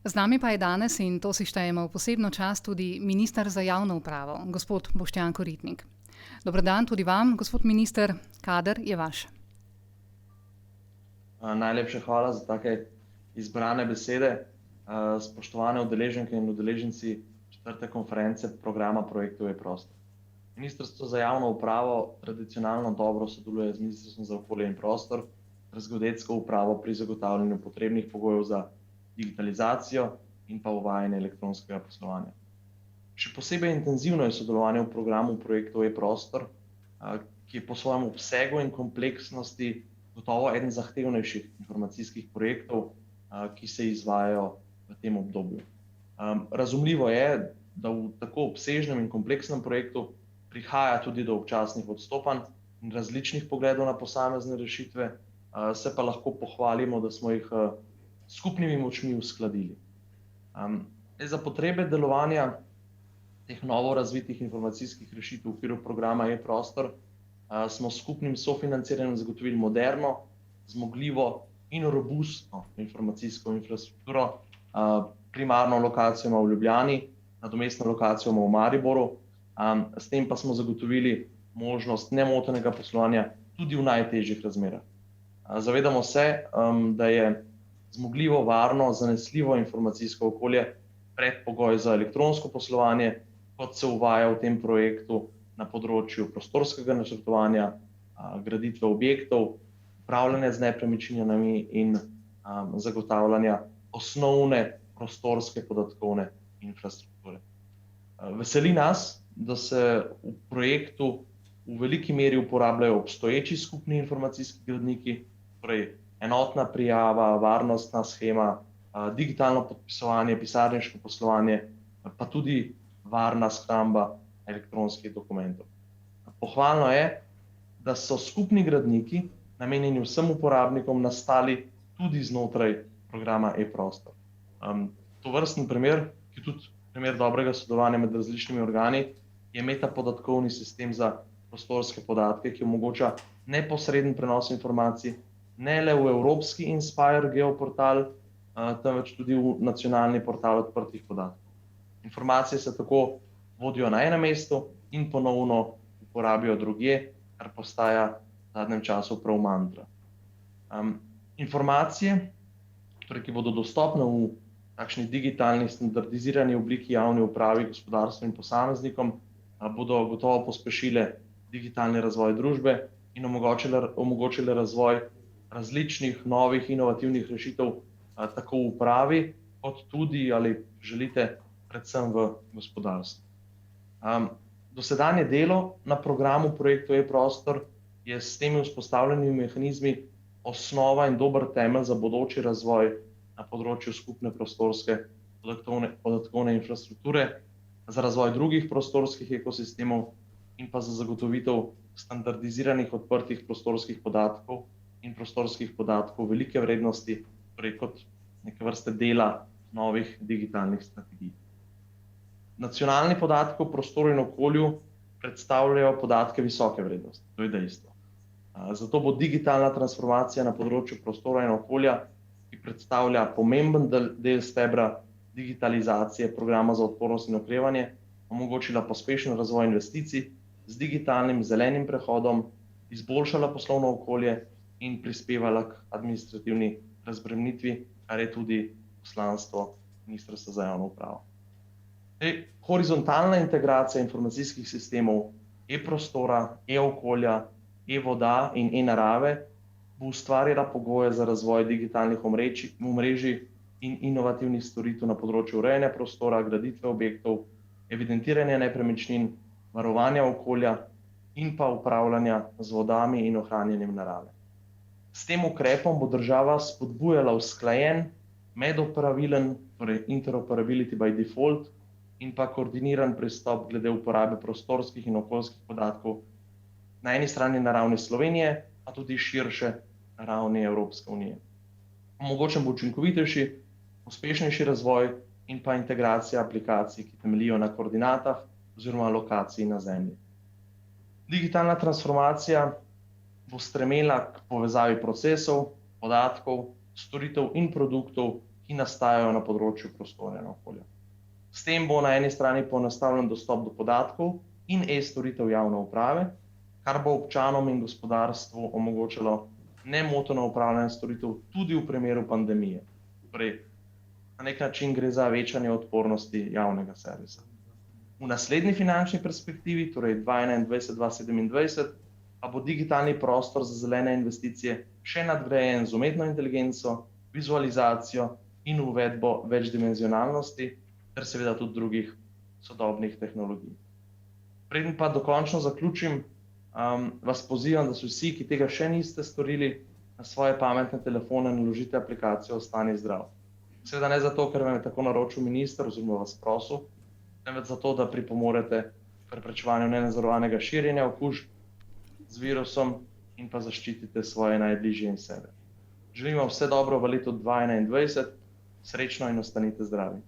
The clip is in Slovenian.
Z nami pa je danes, in to si štejemo v posebno čast, tudi minister za javno upravo, gospod Boštjan Koritnik. Dober dan tudi vam, gospod minister, kader je vaš. Najlepša hvala za take izbrane besede. Spoštovane udeleženke in udeleženci 4. konference programa projektov e-prostor. Ministrstvo za javno upravo tradicionalno dobro sodeluje z Ministrstvom za okolje in prostor, z geodetsko upravo pri zagotavljanju potrebnih pogojev za digitalizacijo in pa uvajanje elektronskega poslovanja. Še posebej intenzivno je sodelovanje v programu projektov e-prostor, ki je po svojem obsegu in kompleksnosti gotovo eden zahtevnejših informacijskih projektov, ki se izvajajo v tem obdobju. Razumljivo je, da v tako obsežnem in kompleksnem projektu prihaja tudi do občasnih odstopanj in različnih pogledov na posamezne rešitve, se pa lahko pohvalimo, da smo jih s skupnimi močmi uskladili. Za potrebe delovanja teh novo razvitih informacijskih rešitev v okviru programa e-prostor smo s skupnim sofinanciranjem zagotovili moderno, zmogljivo in robustno informacijsko infrastrukturo, primarno lokacijo v Ljubljani, nadomestno lokacijo v Mariboru, s tem pa smo zagotovili možnost nemotenega poslovanja tudi v najtežjih razmerah. Zavedamo se, da je zmogljivo, varno, zanesljivo informacijsko okolje predpogoj za elektronsko poslovanje, kot se uvaja v tem projektu na področju prostorskega načrtovanja, graditve objektov, upravljanja z nepremičninami in zagotavljanja osnovne prostorske podatkovne infrastrukture. Veseli nas, da se v projektu v veliki meri uporabljajo obstoječi skupni informacijski gradniki, torej enotna prijava, varnostna shema, digitalno podpisovanje, pisarniško poslovanje, pa tudi varna shramba elektronskih dokumentov. Pohvalno je, da so skupni gradniki namenjeni vsem uporabnikom nastali tudi znotraj programa e-prostor. Tovrsten primer, ki je tudi primer dobrega sodelovanja med različnimi organi, je metapodatkovni sistem za prostorske podatke, ki omogoča neposreden prenos informacij ne le v evropski Inspire geoportal, temveč tudi v nacionalni portal odprtih podatkov. Informacije se tako vodijo na enem mestu in ponovno uporabijo drugje, kar postaja v zadnjem času prav mantra. Informacije, torej, ki bodo dostopne v takšni digitalni, standardizirani obliki javni upravi, gospodarstvu in posameznikom, bodo gotovo pospešile digitalni razvoj družbe in omogočile razvoj različnih novih inovativnih rešitev, tako v upravi, kot tudi, ali želite, predvsem v gospodarstvu. Dosedanje delo na programu projektu e-prostor je s temi vzpostavljenimi mehanizmi osnova in dober temelj za bodoči razvoj na področju skupne prostorske podatkovne infrastrukture, za razvoj drugih prostorskih ekosistemov in pa za zagotovitev standardiziranih odprtih prostorskih podatkov in prostorskih podatkov velike vrednosti, torej kot neke vrste dela novih digitalnih strategij. Nacionalni podatki o prostoru in okolju predstavljajo podatke visoke vrednosti, to je dejstvo. Zato bo digitalna transformacija na področju prostora in okolja, ki predstavlja pomemben del stebra digitalizacije programa za odpornost in okrevanje, omogočila pospešen razvoj investicij z digitalnim zelenim prehodom, izboljšala poslovno okolje in prispevala k administrativni razbremenitvi, kar je tudi poslanstvo Ministrstva za javno upravo. Horizontalna integracija informacijskih sistemov e-prostora, e-okolja, e-voda in e-narave bo ustvarila pogoje za razvoj digitalnih omrežij in inovativnih storitev na področju urejanja prostora, graditve objektov, evidentiranja nepremičnin, varovanja okolja in pa upravljanja z vodami in ohranjanjem narave. S tem ukrepom bo država spodbujala usklajen, medoperabilen, torej interoperability by default, in pa koordiniran pristop glede uporabe prostorskih in okoljskih podatkov na eni strani na ravni Slovenije, pa tudi širše na ravni Evropske unije. Omogočen bo učinkovitejši, uspešnejši razvoj in pa integracija aplikacij, ki temeljijo na koordinatah oziroma lokaciji na zemlji. Digitalna transformacija bo stremela k povezavi procesov, podatkov, storitev in produktov ki nastajajo na področju prostora in okolja. S tem bo na eni strani poenostavljen dostop do podatkov in e-storitev javne uprave, kar bo občanom in gospodarstvu omogočalo nemoteno upravljanje storitev tudi v primeru pandemije. Torej, na nek način gre za večanje odpornosti javnega servisa. V naslednji finančni perspektivi, torej 2021-2027, pa bo digitalni prostor za zelene investicije še nadgrajen z umetno inteligenco, vizualizacijo in uvedbo večdimenzionalnosti ter seveda tudi drugih sodobnih tehnologij. Preden pa dokončno zaključim, vas pozivam, da se vsi, ki tega še niste storili, na svoje pametne telefone naložite aplikacijo Ostani zdrav. Seveda ne zato, ker vam je tako naročil minister oziroma vas prosil, temveč zato, da pripomorete k preprečevanju nenadzorovanega širjenja okužb z virusom in pa zaščitite svoje najbližje in sebe. Želim vam vse dobro v letu 2021, srečno in ostanite zdravi.